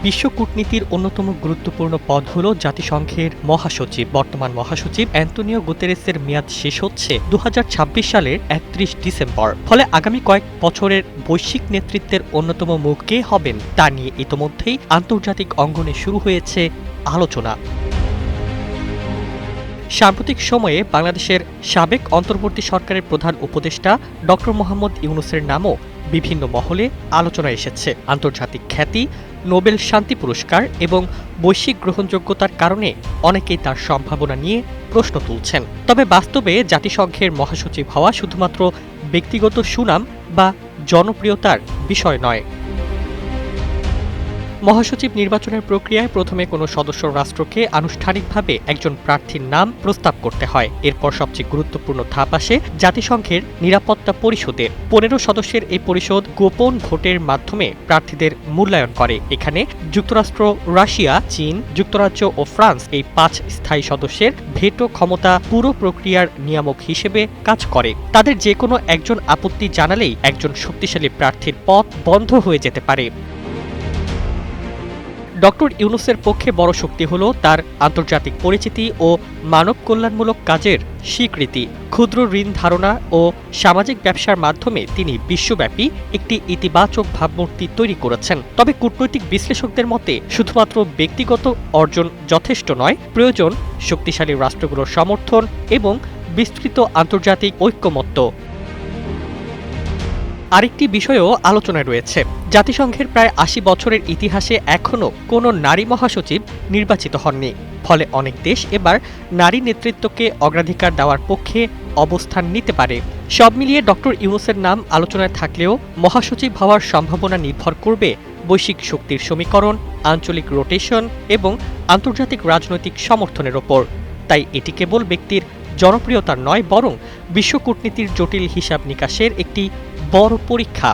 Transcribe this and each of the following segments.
বিশ্ব কূটনীতির অন্যতম গুরুত্বপূর্ণ পদ হল জাতিসংঘের মহাসচিব। বর্তমান মহাসচিব অ্যান্তোনিও গুতেরেসের মেয়াদ শেষ হচ্ছে 2026 সালের 31 ডিসেম্বর। ফলে আগামী কয়েক বছরের বৈশ্বিক নেতৃত্বের অন্যতম মুখ কে হবেন তা নিয়ে ইতোমধ্যেই আন্তর্জাতিক অঙ্গনে শুরু হয়েছে আলোচনা। সাম্প্রতিক সময়ে বাংলাদেশের সাবেক অন্তর্বর্তী সরকারের প্রধান উপদেষ্টা ডক্টর মোহাম্মদ ইউনূসের নামও বিভিন্ন মহলে আলোচনায় এসেছে। আন্তর্জাতিক খ্যাতি, নোবেল শান্তি পুরস্কার এবং বৈশ্বিক গ্রহণযোগ্যতার কারণে অনেকেই তার সম্ভাবনা নিয়ে প্রশ্ন তুলছেন। তবে বাস্তবে জাতিসংঘের মহাসচিব হওয়া শুধুমাত্র ব্যক্তিগত সুনাম বা জনপ্রিয়তার বিষয় নয়। মহাসচিব নির্বাচনের প্রক্রিয়ায় প্রথমে কোনো সদস্য রাষ্ট্রকে আনুষ্ঠানিকভাবে একজন প্রার্থীর নাম প্রস্তাব করতে হয়। এরপর সবচেয়ে গুরুত্বপূর্ণ ধাপ আসে জাতিসংঘের নিরাপত্তা পরিষদের। 15 সদস্যের এই পরিষদ গোপন ভোটের মাধ্যমে প্রার্থীদের মূল্যায়ন করে। এখানে যুক্তরাষ্ট্র, রাশিয়া, চীন, যুক্তরাজ্য ও ফ্রান্স এই 5 স্থায়ী সদস্যের ভেটো ক্ষমতা পুরো প্রক্রিয়ার নিয়ামক হিসেবে কাজ করে। তাদের যে কোনো একজন আপত্তি জানালেই একজন শক্তিশালী প্রার্থীর পথ বন্ধ হয়ে যেতে পারে। ডক্টর ইউনূসের পক্ষে বড় শক্তি হল তার আন্তর্জাতিক পরিচিতি ও মানব কল্যাণমূলক কাজের স্বীকৃতি। ক্ষুদ্র ঋণ ধারণা ও সামাজিক ব্যবসার মাধ্যমে তিনি বিশ্বব্যাপী একটি ইতিবাচক ভাবমূর্তি তৈরি করেছেন। তবে কূটনৈতিক বিশ্লেষকদের মতে শুধুমাত্র ব্যক্তিগত অর্জন যথেষ্ট নয়, প্রয়োজন শক্তিশালী রাষ্ট্রগুলোর সমর্থন এবং বিস্তৃত আন্তর্জাতিক ঐক্যমত্য। আরেকটি বিষয়ও আলোচনায় রয়েছে। জাতিসংঘের প্রায় 80 বছরের ইতিহাসে এখনও কোনো নারী মহাসচিব নির্বাচিত হননি। ফলে অনেক দেশ এবার নারী নেতৃত্বকে অগ্রাধিকার দেওয়ার পক্ষে অবস্থান নিতে পারে। সব মিলিয়ে ডক্টর ইউনূসের নাম আলোচনায় থাকলেও মহাসচিব হওয়ার সম্ভাবনা নির্ভর করবে বৈশ্বিক শক্তির সমীকরণ, আঞ্চলিক রোটেশন এবং আন্তর্জাতিক রাজনৈতিক সমর্থনের ওপর। তাই এটি কেবল ব্যক্তির জনপ্রিয়তার নয়, বরং বিশ্ব কূটনীতির জটিল হিসাব নিকাশের একটি বড় পরীক্ষা।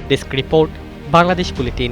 Desk report, Bangladesh bulletin.